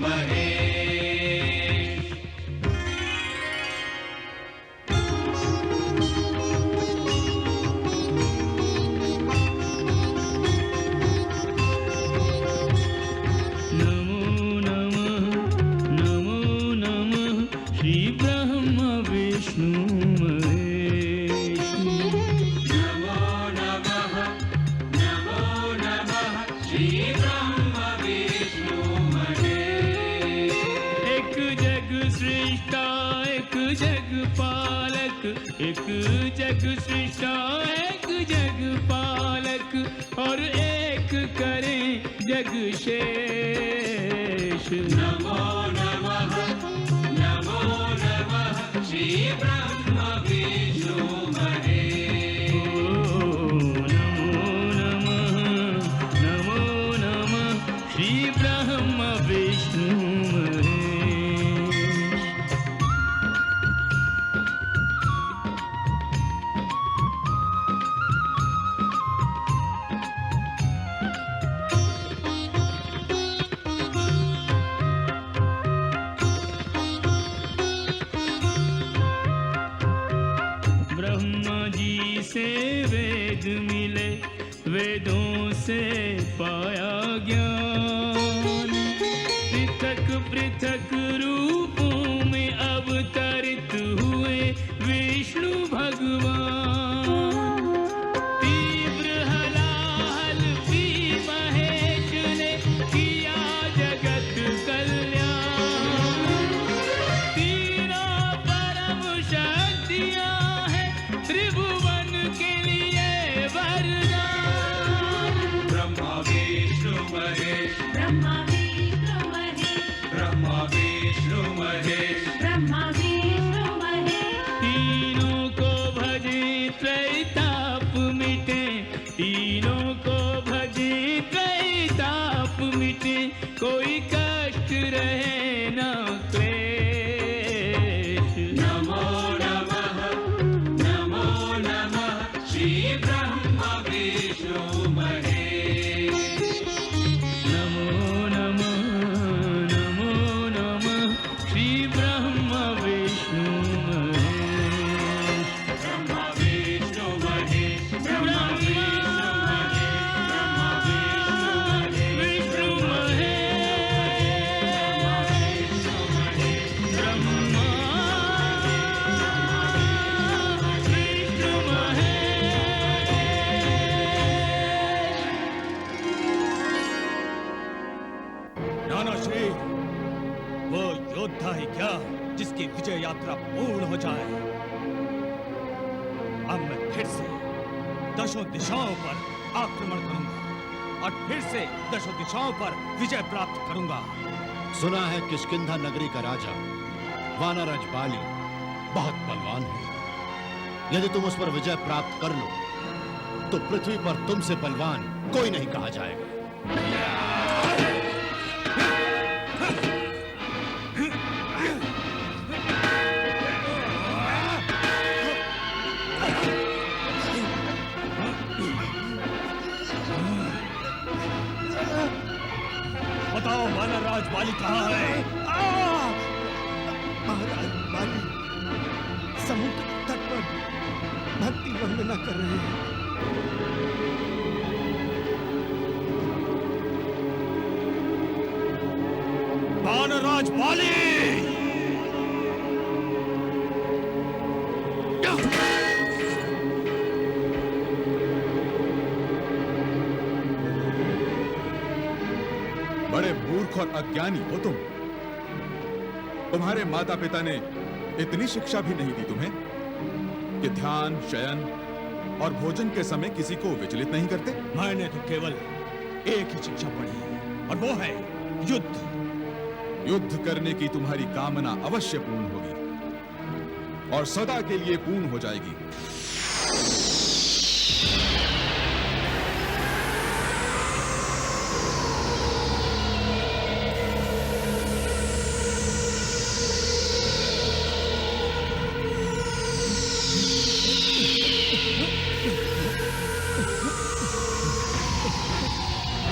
महेश। नमो नमः श्री ब्रह्म विष्णु महेश। नमो नमः श्री ब्रह्म विष्णु महेश। एक जग सृष्टा एक जग पालक, एक जग सृष्टा एक जग पालक, और एक करें जग शेष। नमो नमः श्री ब्रह्म विष्णु महेश। नमो नमः श्री ब्रह्म विष्णु महेश। ब्रह्मा जी से वेद मिले, वेदों से पाया ज्ञान, पृथक पृथक रूपों में अवतरित हुए विष्णु भगवान। तीव्र हलाहल पी महेश ने किया जगत कल्याण। तीनों परम शक्तियां हैं त्रिभुवन के लिए वरदान। ब्रह्मा विष्णु महेश, ब्रह्मा विष्णु महेश, ब्रह्मा विष्णु महेश। ब्रह्मा विष्णु महेश। तीनों को भजे त्रैताप मिटे, तीनों को भजे त्रैताप मिटे, कोई कष्ट रहे न क्लेश। नमो नमः श्री ब्रह्म विष्णु महेश। नमो नमः श्री ब्रह्म विष्णु महेश। ब्रह्मा विष्णु महेश, ब्रह्मा विष्णु महेश, विष्णु महेश। ब्रह्मा विष्णु महेश। नानाश्री, वो योद्धा ही क्या जिसकी विजय यात्रा पूर्ण हो जाए। अब मैं फिर से दशों दिशाओं पर आक्रमण करूंगा और फिर से दशों दिशाओं पर विजय प्राप्त करूंगा। सुना है किष्किंधा नगरी का राजा वानरराज बाली बहुत बलवान है। यदि तुम उस पर विजय प्राप्त कर लो तो पृथ्वी पर तुमसे बलवान कोई नहीं कहा जाएगा। बताओ वानरराज बाली कहाँ है? महाराज बाली समुद्र तट पर भक्ति वंदना कर रहे हैं। वानरराज बाली! बड़े मूर्ख और अज्ञानी हो तुम। तुम्हारे माता पिता ने इतनी शिक्षा भी नहीं दी तुम्हें कि ध्यान, शयन और भोजन के समय किसी को विचलित नहीं करते। मैंने तो केवल एक ही शिक्षा पढ़ी है और वो है युद्ध। युद्ध करने की तुम्हारी कामना अवश्य पूर्ण होगी और सदा के लिए पूर्ण हो जाएगी।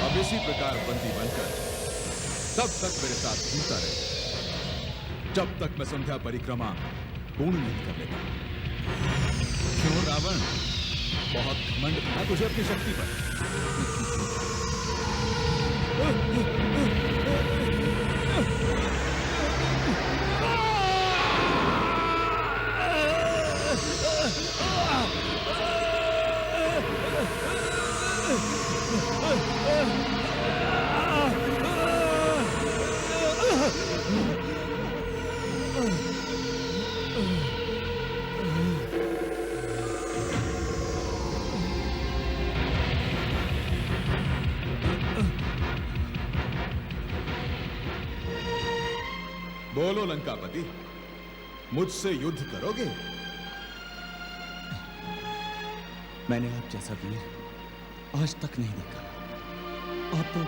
अब इसी प्रकार बंदी बनकर तब तक मेरे साथ घूमता रहे, जब तक मैं संध्या परिक्रमा पूर्ण नहीं कर लेता। क्यों रावण, बहुत घमंड था तुझे अपनी शक्ति पर। बोलो लंकापति, मुझसे युद्ध करोगे? मैंने आप जैसा वीर आज तक नहीं देखा। आप तो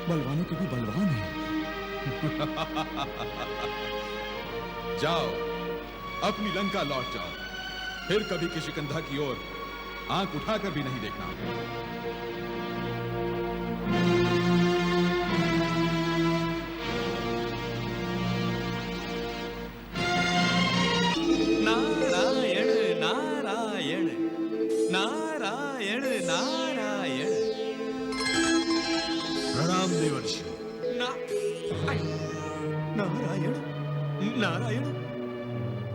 बलवानों के भी बलवान हैं। जाओ, अपनी लंका लौट जाओ, फिर कभी किष्किंधा की ओर आंख उठाकर भी नहीं देखना। नारायण नारायण नारायण नारायण। प्रणाम देवर्षि। नारायण नारायण।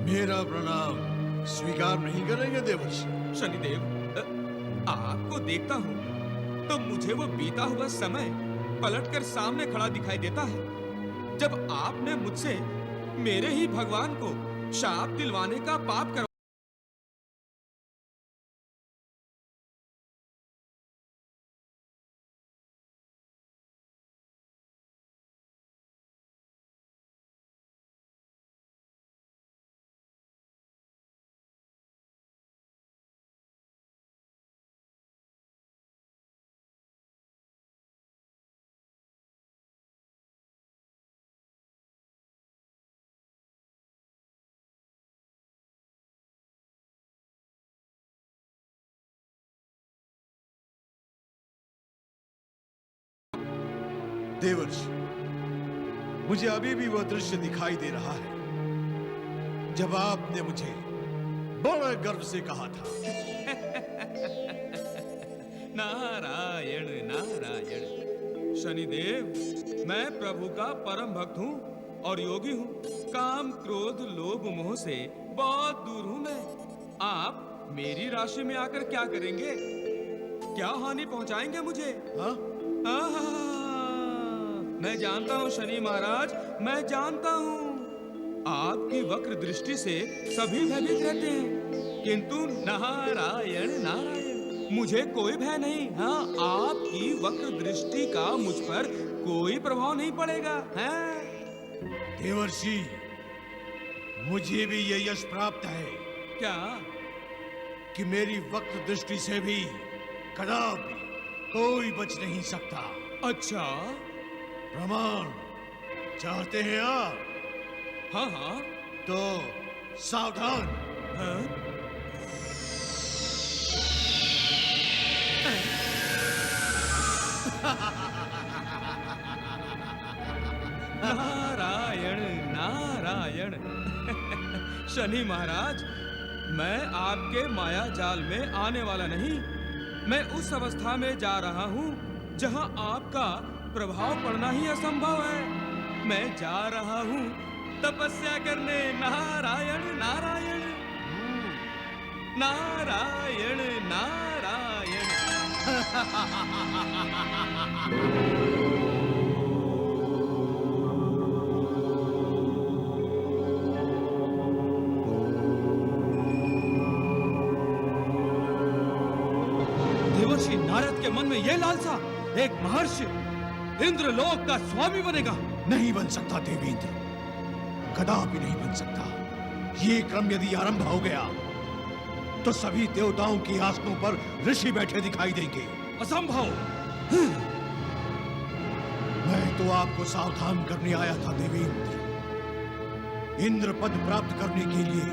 मेरा प्रणाम स्वीकार नहीं करेंगे देवर्षि? शनिदेव, आपको देखता हूँ तो मुझे वो बीता हुआ समय पलटकर सामने खड़ा दिखाई देता है, जब आपने मुझसे मेरे ही भगवान को शाप दिलवाने का पाप कर। देवर्षि, मुझे अभी भी वह दृश्य दिखाई दे रहा है जब आपने मुझे बड़े गर्व से कहा था। नारायण नारायण। शनिदेव, मैं प्रभु का परम भक्त हूँ और योगी हूँ। काम क्रोध लोभ मोह से बहुत दूर हूँ मैं। आप मेरी राशि में आकर क्या करेंगे? क्या हानि पहुंचाएंगे मुझे? हाँ? मैं जानता हूँ शनि महाराज, मैं जानता हूँ आपकी वक्र दृष्टि से सभी भयभीत रहते हैं, किंतु नारायण नारायण, मुझे कोई भय नहीं। हाँ, आपकी वक्र दृष्टि का मुझ पर कोई प्रभाव नहीं पड़ेगा। हैं? देवर्षि, मुझे भी यह यश प्राप्त है क्या? कि मेरी वक्त दृष्टि से भी कदापि कोई बच नहीं सकता। अच्छा, प्रमाण चाहते हैं आप? हाँ हाँ। तो सावधान। हाँ? नारायण नारायण। शनि महाराज, मैं आपके माया जाल में आने वाला नहीं। मैं उस अवस्था में जा रहा हूँ जहाँ आपका प्रभाव पड़ना ही असंभव है। मैं जा रहा हूँ तपस्या करने। नारायण नारायण नारायण नारायण। देवर्षि नारद के मन में यह लालसा, एक महर्षि इंद्रलोक का स्वामी बनेगा। नहीं बन सकता देवेंद्र, कदापि नहीं बन सकता। ये क्रम यदि आरंभ हो गया तो सभी देवताओं की आसनों पर ऋषि बैठे दिखाई देंगे। असंभव। मैं तो आपको सावधान करने आया था देवेंद्र। इंद्र पद प्राप्त करने के लिए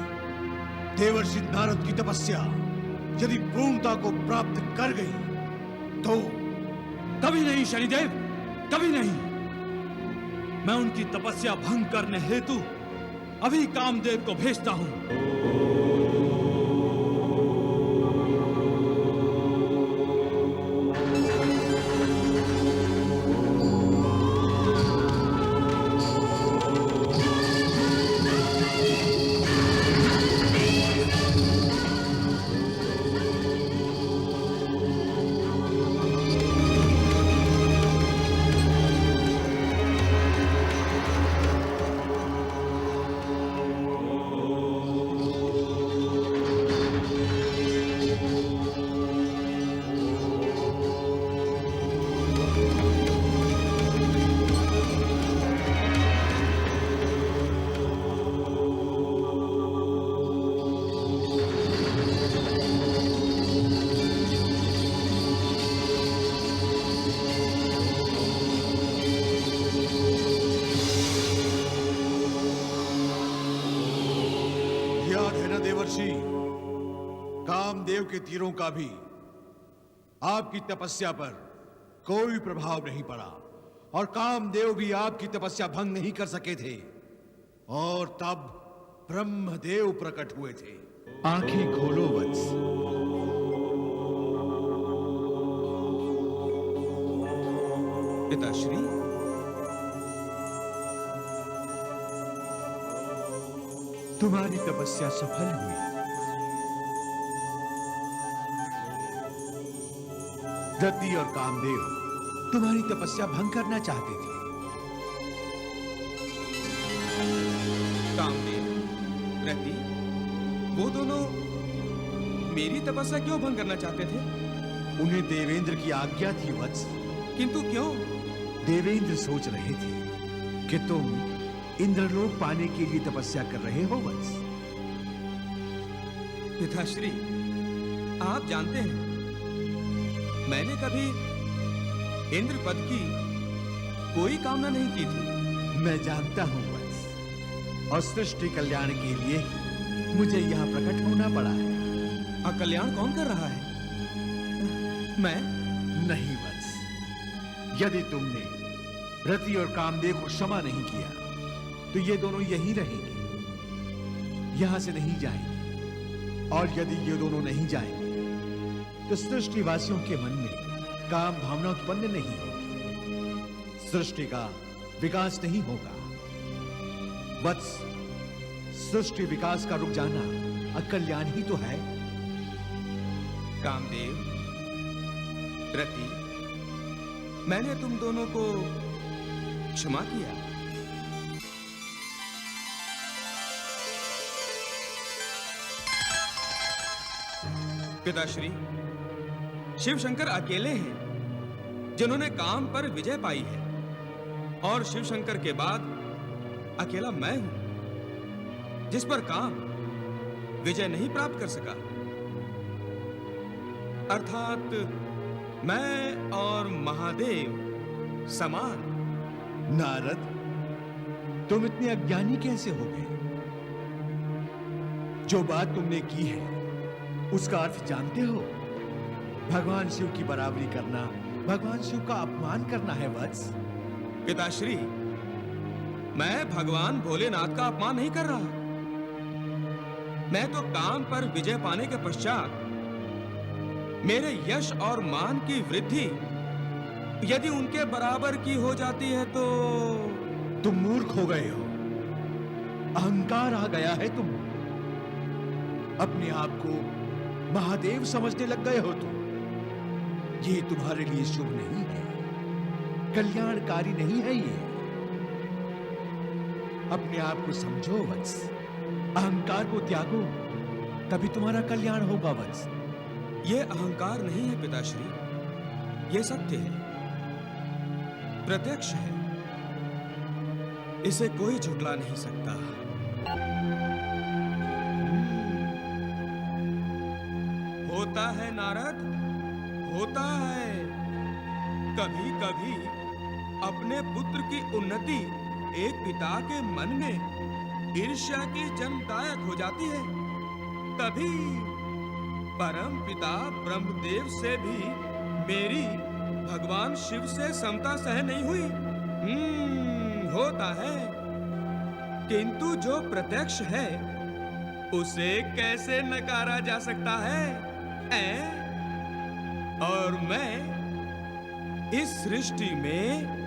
देवर्षि नारद की तपस्या यदि पूर्णता को प्राप्त कर गई तो कभी नहीं शनिदेव, कभी नहीं। मैं उनकी तपस्या भंग करने हेतु अभी कामदेव को भेजता हूं। याद है ना देवर्षि, कामदेव के तीरों का भी आपकी तपस्या पर कोई प्रभाव नहीं पड़ा और कामदेव भी आपकी तपस्या भंग नहीं कर सके थे। और तब ब्रह्मदेव प्रकट हुए थे। आंखें खोलो वत्स। पिताश्री, तुम्हारी तपस्या सफल हुई। रति और कामदेव तुम्हारी तपस्या भंग करना चाहते थे। कामदेव, रति, वो दोनों मेरी तपस्या क्यों भंग करना चाहते थे? उन्हें देवेंद्र की आज्ञा थी वत्स। किंतु क्यों? देवेंद्र सोच रहे थे कि तुम इंद्रलोक पाने के लिए तपस्या कर रहे हो वत्स। पिताश्री, आप जानते हैं मैंने कभी इंद्र पद की कोई कामना नहीं की थी। मैं जानता हूं वत्स, और सृष्टि कल्याण के लिए ही मुझे यहां प्रकट होना पड़ा है। अकल्याण कौन कर रहा है? मैं? नहीं वत्स, यदि तुमने रति और कामदेव को क्षमा नहीं किया तो ये दोनों यहीं रहेंगे, यहां से नहीं जाएंगे। और यदि ये दोनों नहीं जाएंगे तो सृष्टिवासियों के मन में काम भावना उत्पन्न नहीं होगी, सृष्टि का विकास नहीं होगा। वत्स, सृष्टि विकास का रुक जाना अकल्याण ही तो है। कामदेव, रति, मैंने तुम दोनों को क्षमा किया। पिताश्री, शिव शंकर अकेले हैं जिन्होंने काम पर विजय पाई है, और शिव शंकर के बाद अकेला मैं हूं जिस पर काम विजय नहीं प्राप्त कर सका। अर्थात मैं और महादेव समान। नारद, तुम इतने अज्ञानी कैसे हो गए? जो बात तुमने की है उसका अर्थ जानते हो? भगवान शिव की बराबरी करना भगवान शिव का अपमान करना है वत्स। पिताश्री, मैं भगवान भोलेनाथ का अपमान नहीं कर रहा। मैं तो काम पर विजय पाने के पश्चात मेरे यश और मान की वृद्धि यदि उनके बराबर की हो जाती है तो तुम मूर्ख हो गए हो, अहंकार आ गया है तुम। अपने आप को महादेव समझने लग गए हो तुम। ये तुम्हारे लिए शुभ नहीं है, कल्याणकारी नहीं है ये। अपने आप को समझो वत्स, अहंकार को त्यागो, तभी तुम्हारा कल्याण होगा वत्स। ये अहंकार नहीं है पिताश्री, ये सत्य है, प्रत्यक्ष है, इसे कोई झुठला नहीं सकता। होता है नारद, होता है। कभी कभी अपने पुत्र की उन्नति एक पिता के मन में ईर्ष्या की जन्मदायक हो जाती है। तभी परम पिता ब्रह्मदेव से भी मेरी भगवान शिव से समता सहन नहीं हुई। होता है, किंतु जो प्रत्यक्ष है उसे कैसे नकारा जा सकता है? और मैं इस सृष्टि में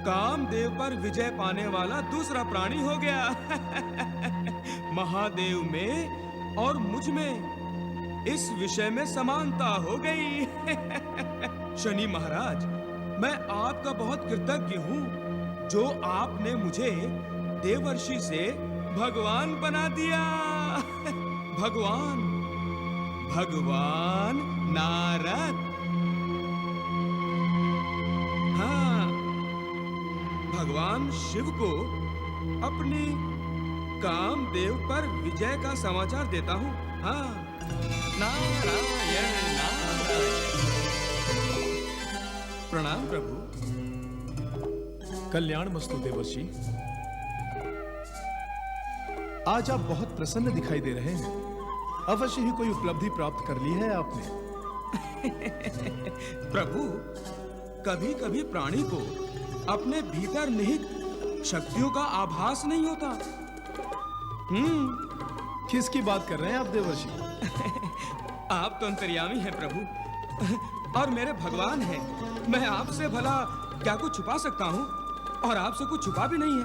कामदेव पर विजय पाने वाला दूसरा प्राणी हो गया। महादेव में और मुझ में इस विषय में समानता हो गई। शनि महाराज, मैं आपका बहुत कृतज्ञ हूँ जो आपने मुझे देवर्षि से भगवान बना दिया। भगवान नारद। हाँ, भगवान शिव को अपने कामदेव पर विजय का समाचार देता हूँ। हाँ, नारायण नारायण। प्रणाम प्रभु। कल्याण मस्तु देवर्षि। आज आप बहुत प्रसन्न दिखाई दे रहे हैं। अवश्य ही कोई उपलब्धि प्राप्त कर ली है आपने। प्रभु, कभी कभी प्राणी को अपने भीतर निहित शक्तियों का आभास नहीं होता। किसकी बात कर रहे हैं आप देवर्षि? आप तो अंतर्यामी हैं प्रभु, और मेरे भगवान हैं। मैं आपसे भला क्या कुछ छुपा सकता हूँ, और आपसे कुछ छुपा भी नहीं है।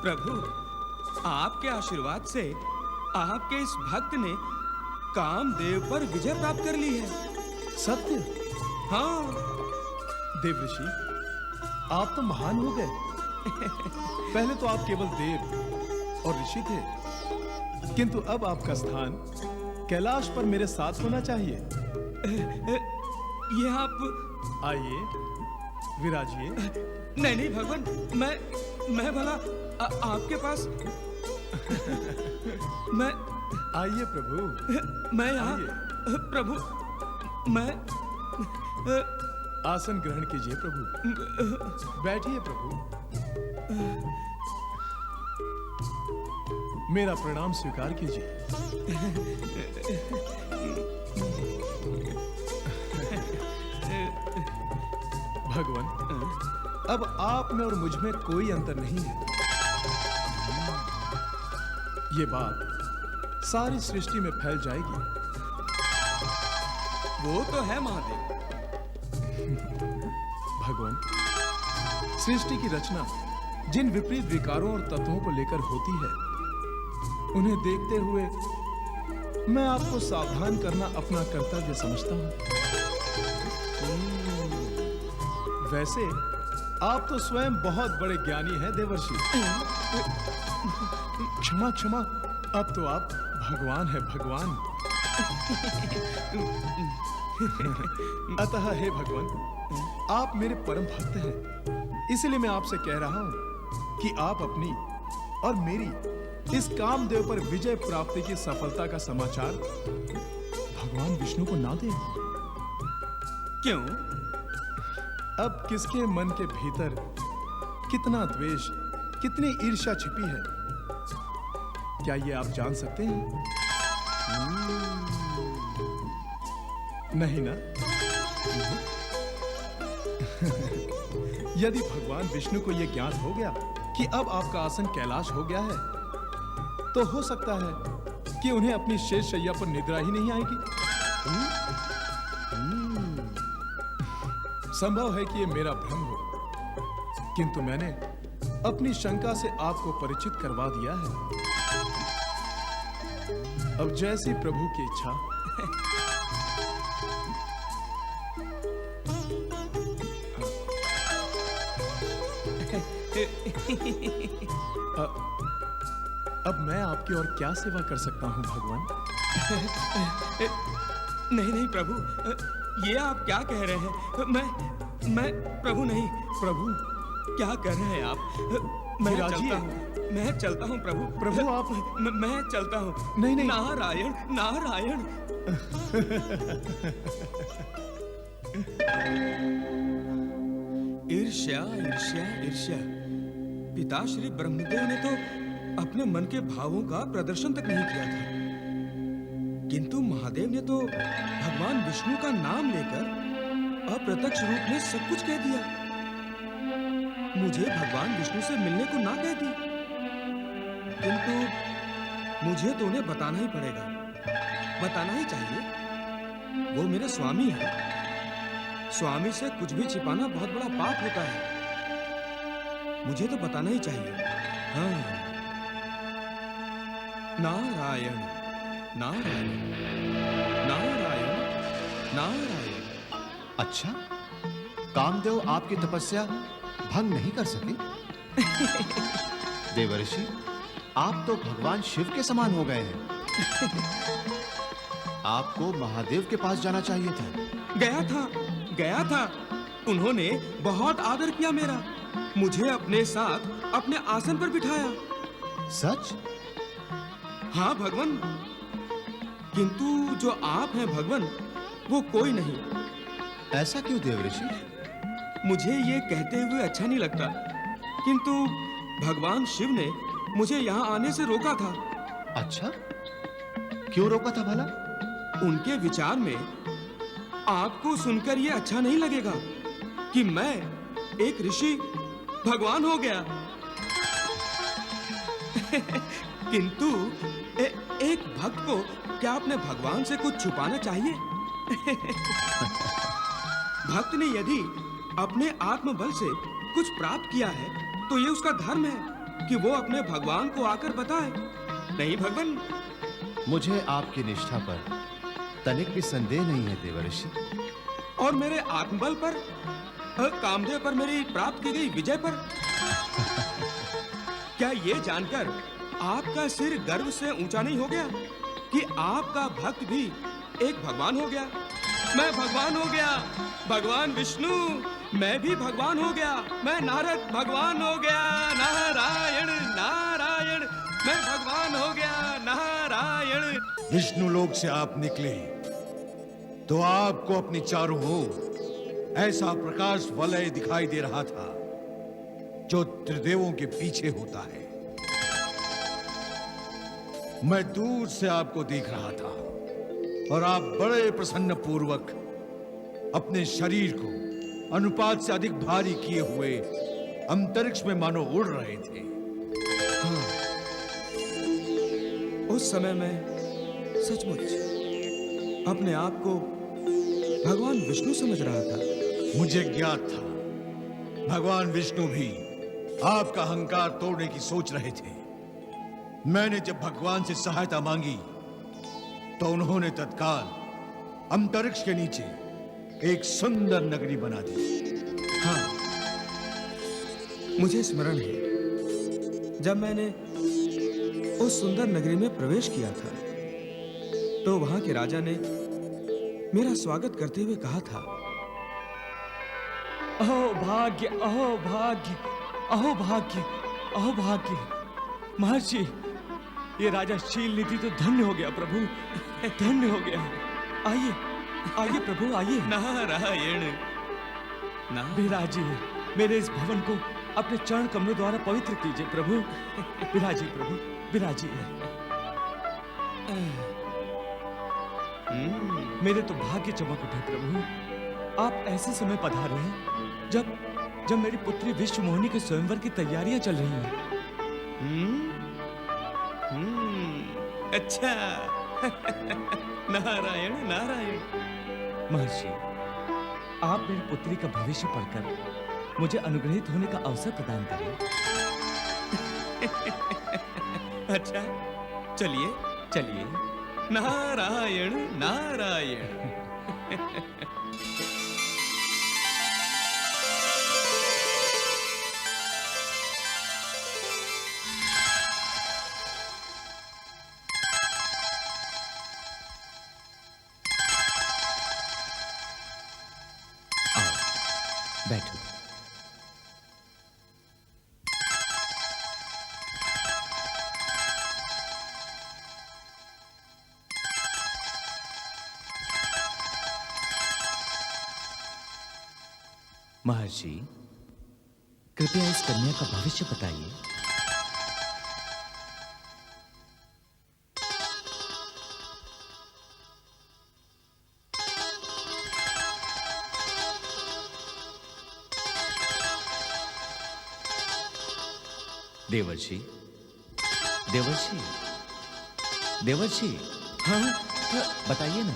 प्रभु, आपके आशीर्वाद से आपके इस भक्त ने कामदेव पर विजय प्राप्त कर ली है। सत्य? हाँ देवर्षि, आप तो महान हो गए। पहले तो आप केवल देव और ऋषि थे, किंतु अब आपका स्थान कैलाश पर मेरे साथ होना चाहिए। ये आप आइए, विराजिए। नहीं नहीं भगवान, मैं भला आपके पास मैं आइए प्रभु। मैं यहाँ प्रभु, मैं आसन ग्रहण कीजिए प्रभु। बैठिए प्रभु। मेरा प्रणाम स्वीकार कीजिए। भगवान, अब आप में और मुझ में कोई अंतर नहीं है। ये बात सारी सृष्टि में फैल जाएगी। वो तो है महादेव। भगवान, सृष्टि की रचना जिन विपरीत विकारों और तत्वों को लेकर होती है, उन्हें देखते हुए मैं आपको सावधान करना अपना कर्तव्य समझता हूं। वैसे आप तो स्वयं बहुत बड़े ज्ञानी हैं देवर्षि। क्षमा क्षमा, अब तो आप भगवान हैं, भगवान। अतः हे भगवान, आप मेरे परम भक्त हैं, इसलिए मैं आपसे कह रहा हूं कि आप अपनी और मेरी इस कामदेव पर विजय प्राप्ति की सफलता का समाचार भगवान विष्णु को ना दें। क्यों? अब किसके मन के भीतर कितना द्वेष, कितनी ईर्ष्या छिपी है, क्या ये आप जान सकते हैं? नहीं ना? यदि भगवान विष्णु को यह ज्ञात हो गया कि अब आपका आसन कैलाश हो गया है, तो हो सकता है कि उन्हें अपनी शेष शैया पर निद्रा ही नहीं आएगी। संभव है कि यह मेरा भ्रम हो, किंतु मैंने अपनी शंका से आपको परिचित करवा दिया है। अब जैसी प्रभु की इच्छा। अब मैं आपकी और क्या सेवा कर सकता हूं भगवान? नहीं नहीं प्रभु, ये आप क्या कह रहे हैं? मैं प्रभु नहीं। प्रभु क्या कर रहे हैं आप? मैं चलता हूँ प्रभु। प्रभु आप मैं चलता हूँ। नहीं नहीं, नारायण नारायण। ईर्ष्या ईर्ष्या ईर्ष्या। पिता श्री ब्रह्मदेव ने तो अपने मन के भावों का प्रदर्शन तक नहीं किया था, किंतु महादेव ने तो भगवान विष्णु का नाम लेकर अप्रत्यक्ष रूप में सब कुछ कह दिया। मुझे भगवान विष्णु से मिलने को ना कहती, किंतु मुझे तो उन्हें बताना ही पड़ेगा, बताना ही चाहिए। वो मेरे स्वामी हैं। स्वामी से कुछ भी छिपाना बहुत बड़ा पाप होता है। मुझे तो बताना ही चाहिए। हाँ। नारायण नारायण नारायण नारायण। अच्छा, कामदेव आपकी तपस्या भंग नहीं कर सके? देवर्षि, आप तो भगवान शिव के समान हो गए हैं। आपको महादेव के पास जाना चाहिए था। गया था। उन्होंने बहुत आदर किया मेरा, मुझे अपने साथ अपने आसन पर बिठाया। सच? हाँ भगवान, किंतु जो आप हैं भगवान, वो कोई नहीं। ऐसा क्यों देवर्षि? मुझे ये कहते हुए अच्छा नहीं लगता, किंतु भगवान शिव ने मुझे यहाँ आने से रोका था। अच्छा, क्यों रोका था भला? उनके विचार में आपको सुनकर ये अच्छा नहीं लगेगा कि मैं एक ऋषि भगवान हो गया। किंतु एक भक्त को क्या अपने भगवान से कुछ छुपाना चाहिए? भक्त ने यदि अपने आत्मबल से कुछ प्राप्त किया है, तो ये उसका धर्म है कि वो अपने भगवान को आकर बताए। नहीं भगवान? मुझे आपकी निष्ठा पर तनिक भी संदेह नहीं है देवर्षि। और मेरे आत्मबल पर, कामदेव पर मेरी प्राप्त की गई विजय पर। क्या ये जानकर आपका सिर गर्व से ऊंचा नहीं हो गया कि आपका भक्त भी एक भगवान हो गया? मैं भगवान हो गया, भगवान विष्णु। मैं भी भगवान हो गया, मैं नारद भगवान हो गया। नारायण नारायण, मैं भगवान हो गया। नारायण। विष्णु लोक से आप निकले तो आपको अपनी चारों ओर ऐसा प्रकाश वलय दिखाई दे रहा था जो त्रिदेवों के पीछे होता है। मैं दूर से आपको देख रहा था और आप बड़े प्रसन्न पूर्वक अपने शरीर को अनुपात से अधिक भारी किए हुए अंतरिक्ष में मानो उड़ रहे थे। उस समय मैं सचमुच अपने आप को भगवान विष्णु समझ रहा था। मुझे ज्ञात था भगवान विष्णु भी आपका अहंकार तोड़ने की सोच रहे थे। मैंने जब भगवान से सहायता मांगी तो उन्होंने तत्काल अंतरिक्ष के नीचे एक सुंदर नगरी बना दी। हाँ, मुझे स्मरण है, जब मैंने उस सुंदर नगरी में प्रवेश किया था, तो वहां के राजा ने मेरा स्वागत करते हुए कहा था, अहो भाग्य, अहो भाग्य, अहो भाग्य, अहो भाग्य। महर्षि, ये राजा शील नीति तो धन्य हो गया प्रभु, धन्य हो गया। आइए आइए प्रभु, आइए। नारायण विराजिए, मेरे इस भवन को अपने चरण कमलों द्वारा पवित्र कीजिए प्रभु। विराजिए प्रभु, विराजिए। मेरे तो भाग्य चमक उठे प्रभु। आप ऐसे समय पधारे हैं जब मेरी पुत्री विश्व मोहिनी के स्वयंवर की तैयारियां चल रही हैं। अच्छा। नारायण नारायण। महर्षि, आप मेरी पुत्री का भविष्य पढ़कर मुझे अनुग्रहित होने का अवसर प्रदान करें। अच्छा, चलिए चलिए। नारायण नारायण। बैठो। महर्षि, कृपया इस कन्या का भविष्य बताइए। देवर्षि, देवर्षि, देवर्षि, हाँ बताइए ना।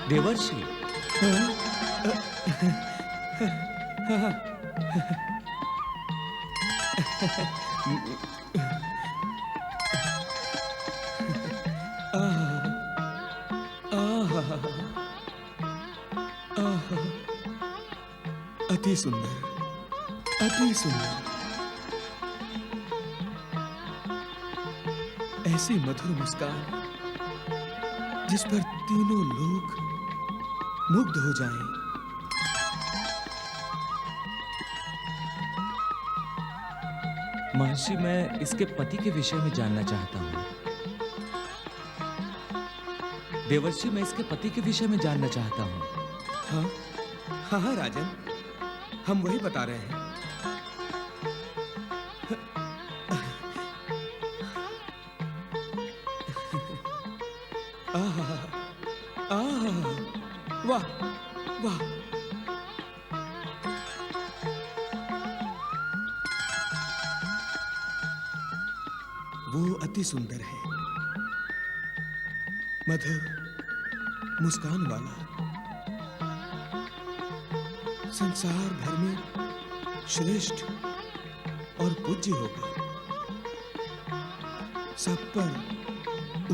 देवर्षि, अति सुंदर, अति सुंदर। ऐसी मधुर मुस्कान जिस पर तीनों लोग मुग्ध हो जाएं। महर्षि, मैं इसके पति के विषय में जानना चाहता हूँ। देवर्षि, मैं इसके पति के विषय में जानना चाहता हूँ। हाँ हाँ हाँ राजन, हम वही बता रहे हैं। वाह वाह, वो अति सुंदर है, मधुर मुस्कान वाला, संसार भर में श्रेष्ठ और पूज्य होगा, सब पर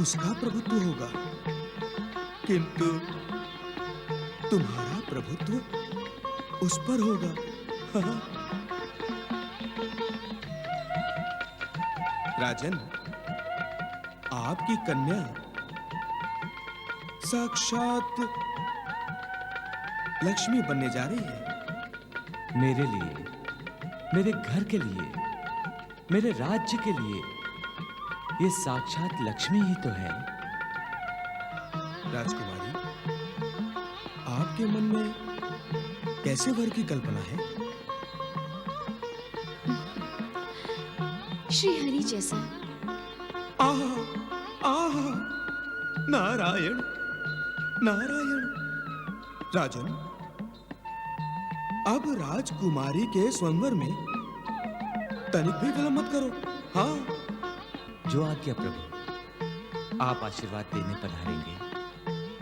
उसका प्रभुत्व होगा, किंतु तुम्हारा प्रभुत्व उस पर होगा। हाँ। राजन, आपकी कन्या साक्षात लक्ष्मी बनने जा रही है। मेरे लिए, मेरे घर के लिए, मेरे राज्य के लिए ये साक्षात लक्ष्मी ही तो है। राजकुमारी, आपके मन में कैसे वर की कल्पना है? श्री हरि जैसा। आह आह, नारायण नारायण। राजन, अब राजकुमारी के स्वयंवर में तनिक भी विलंब मत करो। हाँ, जो आज्ञा प्रभु। आप आशीर्वाद देने पधारेंगे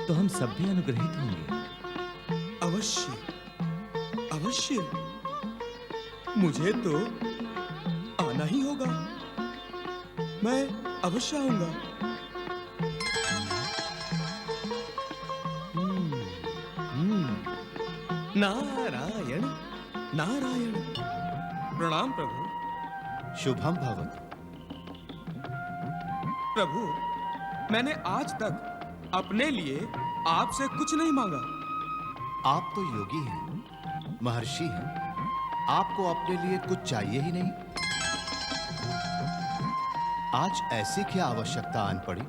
तो हम सब भी अनुग्रहित होंगे। अवश्य अवश्य, मुझे तो आना ही होगा। मैं अवश्य आऊंगा। नारायण नारायण। प्रणाम प्रभु। शुभम भवतु। प्रभु, मैंने आज तक अपने लिए आपसे कुछ नहीं मांगा। आप तो योगी हैं, महर्षि हैं, आपको अपने लिए कुछ चाहिए ही नहीं। आज ऐसी क्या आवश्यकता आन पड़ी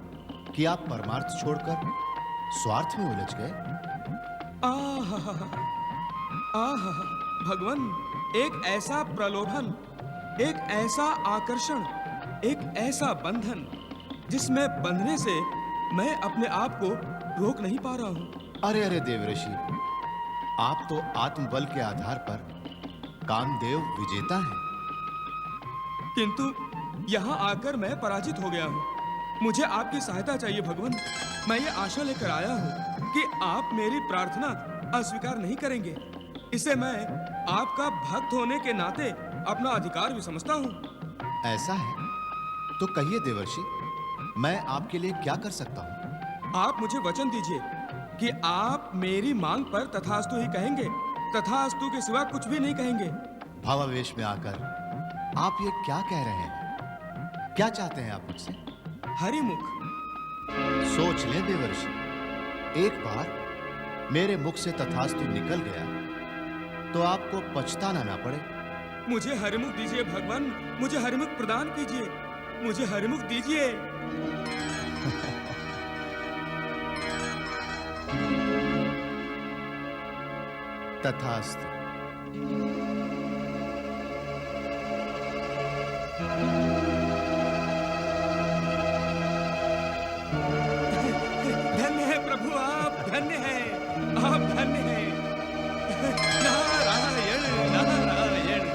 कि आप परमार्थ छोड़कर स्वार्थ में उलझ गए? आह भगवान, एक ऐसा प्रलोभन, एक ऐसा आकर्षण, एक ऐसा बंधन जिसमें बंधने से मैं अपने आप को रोक नहीं पा रहा हूं। अरे अरे देवर्षि, आप तो आत्मबल के आधार पर कामदेव विजेता हैं। किंतु यहाँ आकर मैं पराजित हो गया हूँ। मुझे आपकी सहायता चाहिए भगवान। मैं ये आशा लेकर आया हूँ कि आप मेरी प्रार्थना अस्वीकार नहीं करेंगे। इसे मैं आपका भक्त होने के नाते अपना अधिकार भी समझता हूँ। ऐसा है तो कहिए देवर्षि, मैं आपके लिए क्या कर सकता हूँ? आप मुझे वचन दीजिए कि आप मेरी मांग पर तथास्तु ही कहेंगे, तथास्तु के सिवा कुछ भी नहीं कहेंगे। भावावेश में आकर आप ये क्या कह रहे हैं? क्या चाहते हैं आप मुझसे? हरिमुख। सोच लें देवर्षि, एक बार मेरे मुख से तथास्तु निकल गया तो आपको पछताना ना पड़े। मुझे हरिमुख दीजिए भगवान, मुझे हरिमुख प्रदान कीजिए, मुझे हरिमुख दीजिए। तथास्तु। धन्य है प्रभु, आप धन्य हैं, आप धन्य हैं। नारायण नारायण।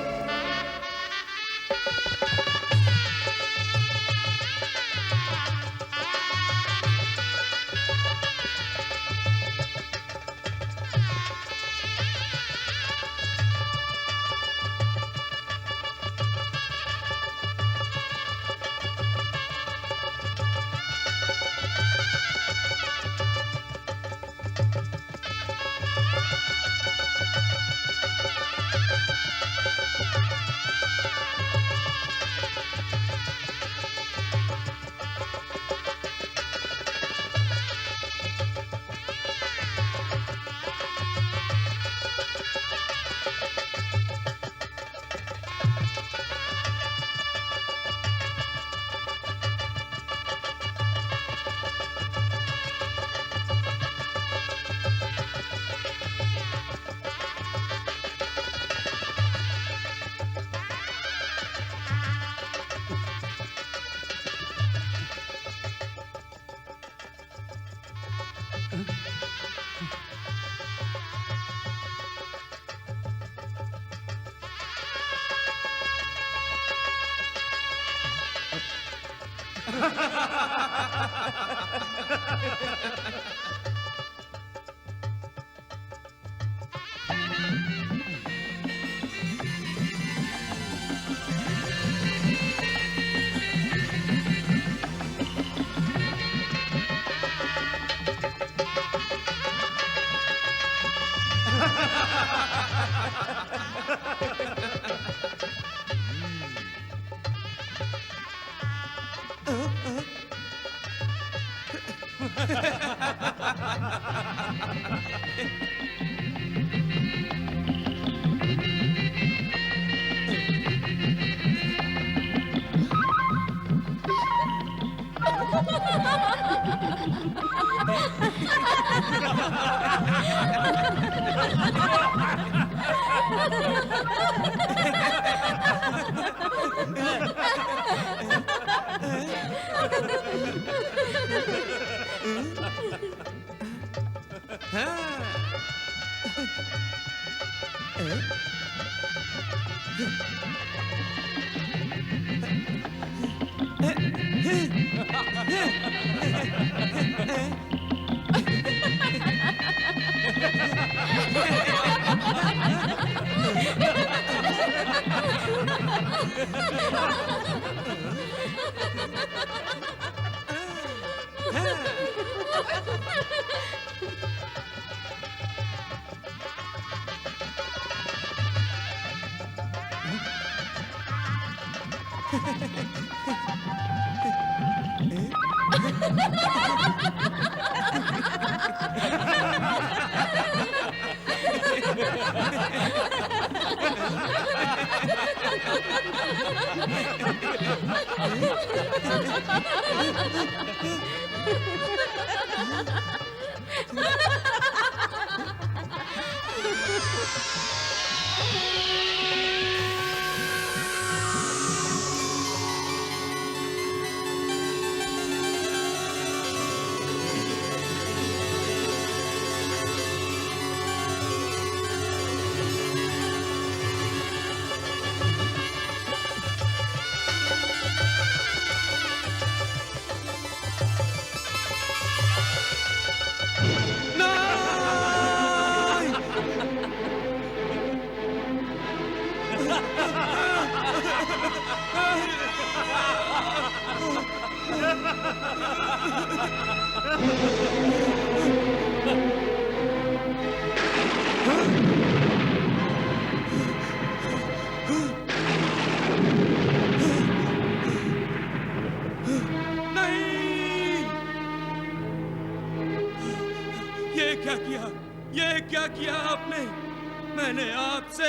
मैंने आपसे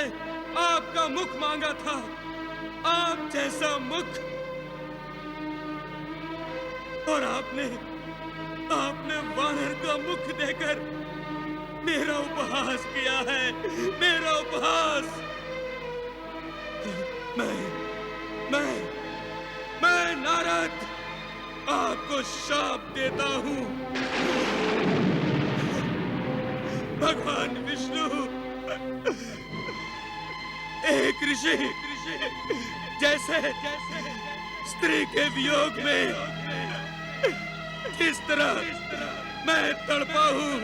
आपका मुख मांगा था, आप जैसा मुख, और आपने वानर का मुख देकर मेरा उपहास किया है, मेरा उपहास। मैं नारद आपको शाप देता हूं। भगवान विष्णु एक ऋषि जैसे स्त्री के वियोग में जिस तरह मैं तड़पा हूं,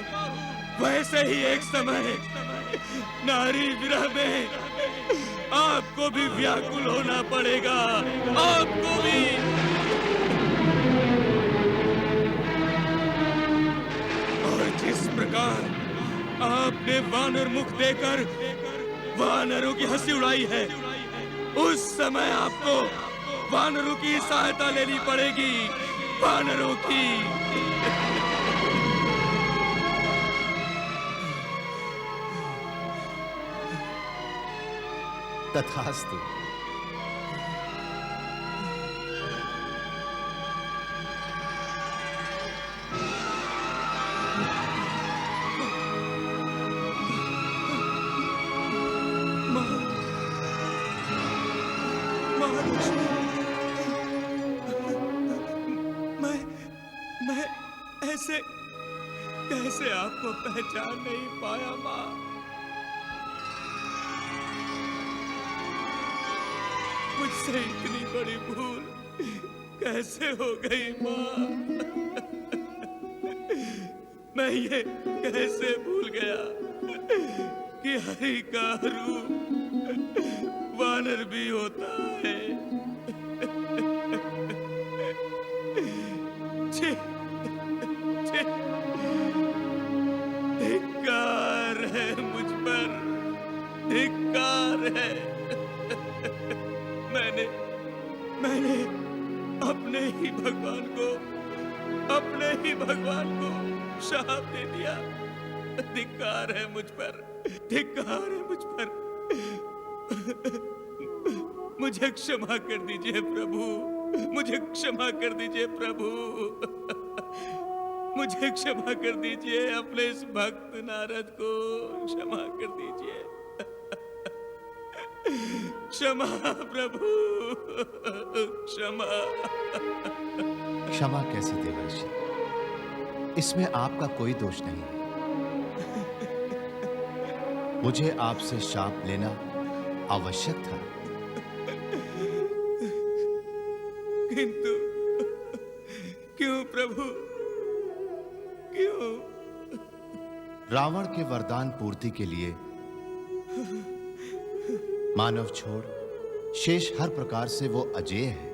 वैसे ही एक समय नारी विरह में आपको भी व्याकुल होना पड़ेगा, आपको भी। और जिस प्रकार आपने वानर मुख देकर वानरों की हंसी उड़ाई है, उस समय आपको वानरों की सहायता लेनी पड़ेगी, वानरों की। तथास्तु। मैं ऐसे कैसे आपको पहचान नहीं पाया माँ? मुझसे इतनी बड़ी भूल कैसे हो गई माँ? मैं ये कैसे भूल गया कि हरि का रूप वानर भी होता है। छी, छी, धिक्कार है मुझ पर, धिक्कार है। मैंने अपने ही भगवान को शाप दे दिया। धिक्कार है मुझ पर, धिक्कार है मुझ पर। मुझे क्षमा कर दीजिए प्रभु, मुझे क्षमा कर दीजिए प्रभु, मुझे क्षमा कर दीजिए। अपने इस भक्त नारद को क्षमा कर दीजिए। क्षमा प्रभु, क्षमा। क्षमा कैसे देवर्षि? इसमें आपका कोई दोष नहीं है। मुझे आपसे शाप लेना आवश्यक था, किंतु क्यों प्रभु, क्यों? रावण के वरदान पूर्ति के लिए मानव छोड़ शेष हर प्रकार से वो अजेय है,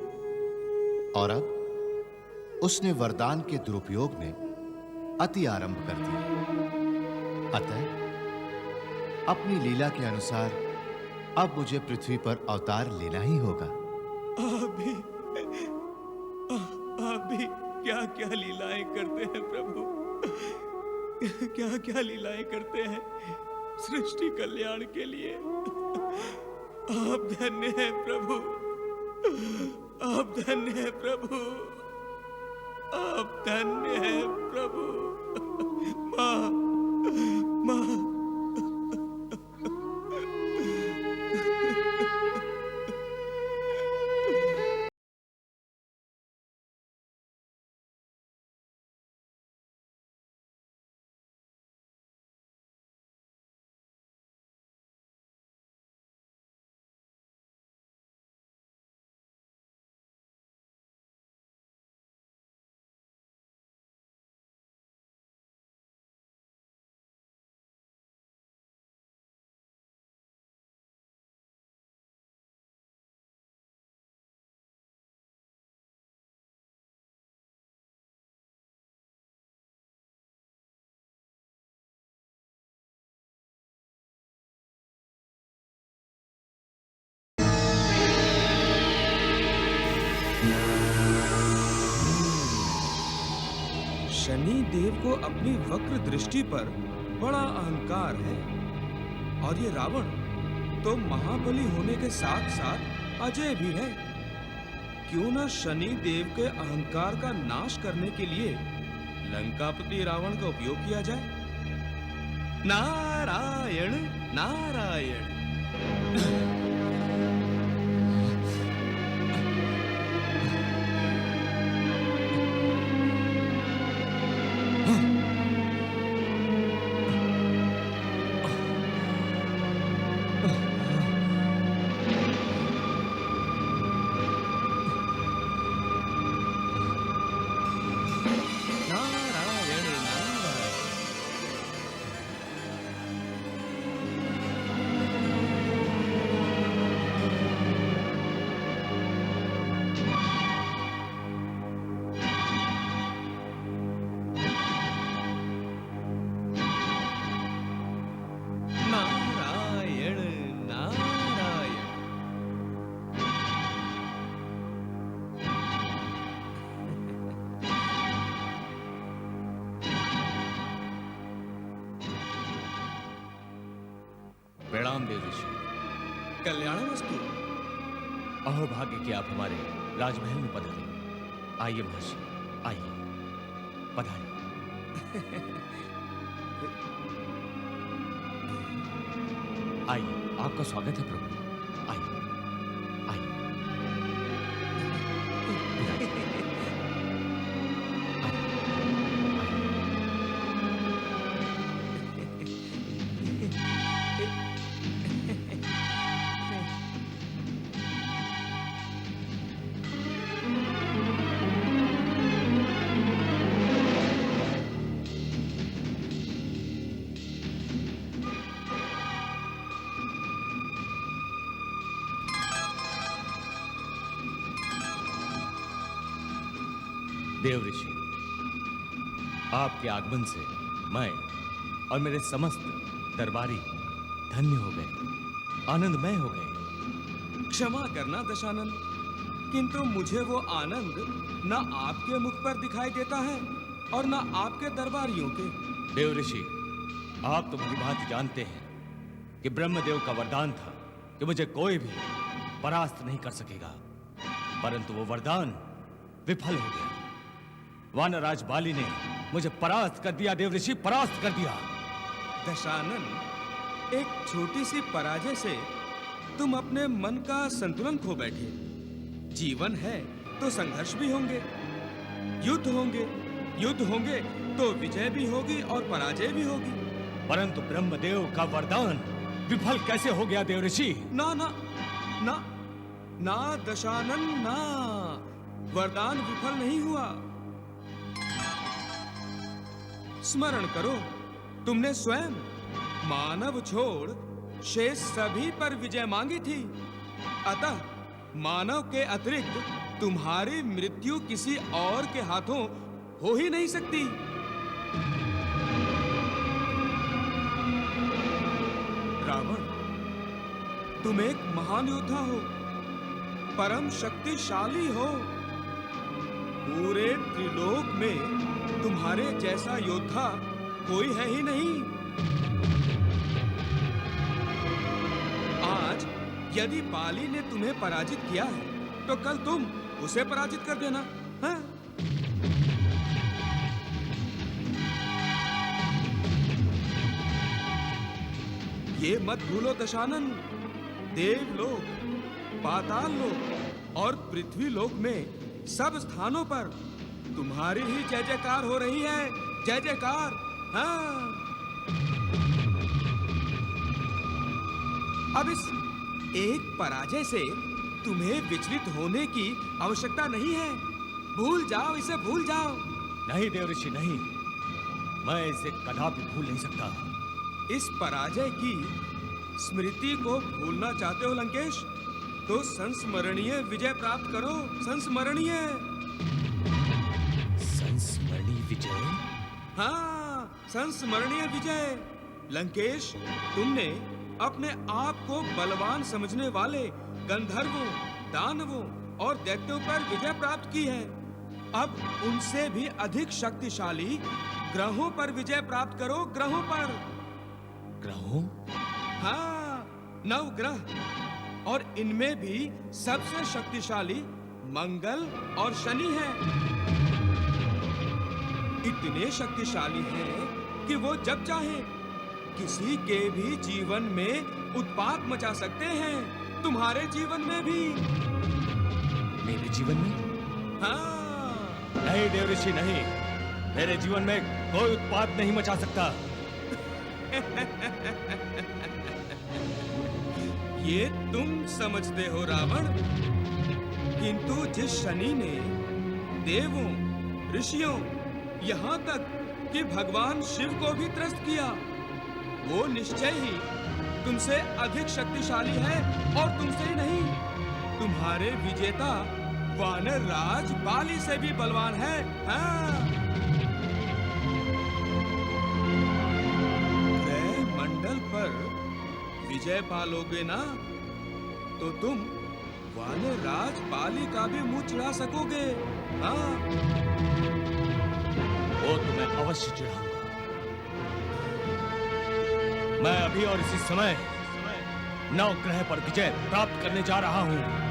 और अब उसने वरदान के दुरुपयोग में अति आरंभ कर दिया। अतः अपनी लीला के अनुसार अब मुझे पृथ्वी पर अवतार लेना ही होगा। आप भी क्या क्या लीलाएं करते हैं प्रभु, क्या क्या लीलाएं करते हैं सृष्टि कल्याण के लिए। आप धन्य हैं प्रभु, आप धन्य हैं प्रभु, आप धन्य हैं प्रभु। माँ, माँ, शनि देव को अपनी वक्र दृष्टि पर बड़ा अहंकार है। और ये रावण तो महाबली होने के साथ साथ अजय भी है। क्यों ना शनि देव के अहंकार का नाश करने के लिए लंकापति रावण का उपयोग किया जाए। नारायण नारायण। नारायण नारायण। नारायण नारायण। प्रणाम देव ऋषि। कल्याणमस्तु। अहो भाग्य कि आप हमारे राजमहल में पधारे। आइए महर्षि, आइए, पधारिए। आइए, आपका स्वागत है प्रभु। आइए, आइए। देव ऋषि, आपके आगमन से मैं और मेरे समस्त दरबारी धन्य हो गए, आनंदमय हो गए। क्षमा करना दशानन, किंतु मुझे वो आनंद न आपके मुख पर दिखाई देता है और न आपके दरबारियों के। देव ऋषि, आप तो भली भांति जानते हैं कि ब्रह्मदेव का वरदान था कि मुझे कोई भी परास्त नहीं कर सकेगा, परंतु वो वरदान विफल हो गया। वानराज बाली ने मुझे परास्त कर दिया देव ऋषि, परास्त कर दिया। दशानन, एक छोटी सी पराजय से तुम अपने मन का संतुलन खो बैठे। जीवन है तो संघर्ष भी होंगे, युद्ध होंगे, युद्ध होंगे तो विजय भी होगी और पराजय भी होगी। परंतु ब्रह्मदेव का वरदान विफल कैसे हो गया देव ऋषि? ना ना ना ना दशानन, ना, वरदान विफल नहीं हुआ। स्मरण करो, तुमने स्वयं मानव छोड़ शेष सभी पर विजय मांगी थी। अतः मानव के अतिरिक्त तुम्हारी मृत्यु किसी और के हाथों हो ही नहीं सकती। रावण, तुम एक महान योद्धा हो, परम शक्तिशाली हो। पूरे त्रिलोक में तुम्हारे जैसा योद्धा कोई है ही नहीं। आज यदि बाली ने तुम्हें पराजित किया है तो कल तुम उसे पराजित कर देना, हाँ? ये मत भूलो दशानन, देवलोक, पाताल लोक और पृथ्वी लोक में सब स्थानों पर तुम्हारी ही जय जयकार हो रही है। जय जयकार, हाँ। अब इस एक पराजय से तुम्हें विचलित होने की आवश्यकता नहीं है। भूल जाओ, इसे भूल जाओ। नहीं देव ऋषि, नहीं, मैं इसे कदापि भूल नहीं सकता। इस पराजय की स्मृति को भूलना चाहते हो लंकेश, तो संस्मरणीय विजय प्राप्त करो। संस्मरणीय, संस्मरणीय विजय? हाँ, संस्मरणीय विजय। लंकेश, तुमने अपने आप को बलवान समझने वाले गंधर्वों, दानवों और दैत्यों पर विजय प्राप्त की है। अब उनसे भी अधिक शक्तिशाली ग्रहों पर विजय प्राप्त करो। ग्रहों पर। ग्रहों? हाँ, नवग्रह, और इनमें भी सबसे शक्तिशाली मंगल और शनि हैं। इतने शक्तिशाली हैं कि वो जब चाहे किसी के भी जीवन में उत्पात मचा सकते हैं, तुम्हारे जीवन में भी। मेरे जीवन में? हाँ। नहीं देव ऋषि, नहीं, मेरे जीवन में कोई उत्पात नहीं मचा सकता। ये तुम समझते हो रावण, किंतु जिस शनि ने देवों, ऋषियों, यहाँ तक कि भगवान शिव को भी त्रस्त किया, वो निश्चय ही तुमसे अधिक शक्तिशाली है, और तुमसे ही नहीं, तुम्हारे विजेता वानर राज बाली से भी बलवान है। हाँ। ग्रह मंडल पर विजय पालोगे ना, तो तुम वानर राज बाली का भी मुंह चिढ़ा सकोगे। हाँ। वो तो मैं अवश्य चिढ़ाऊंगा। मैं अभी और इसी समय नवग्रह पर विजय प्राप्त करने जा रहा हूं।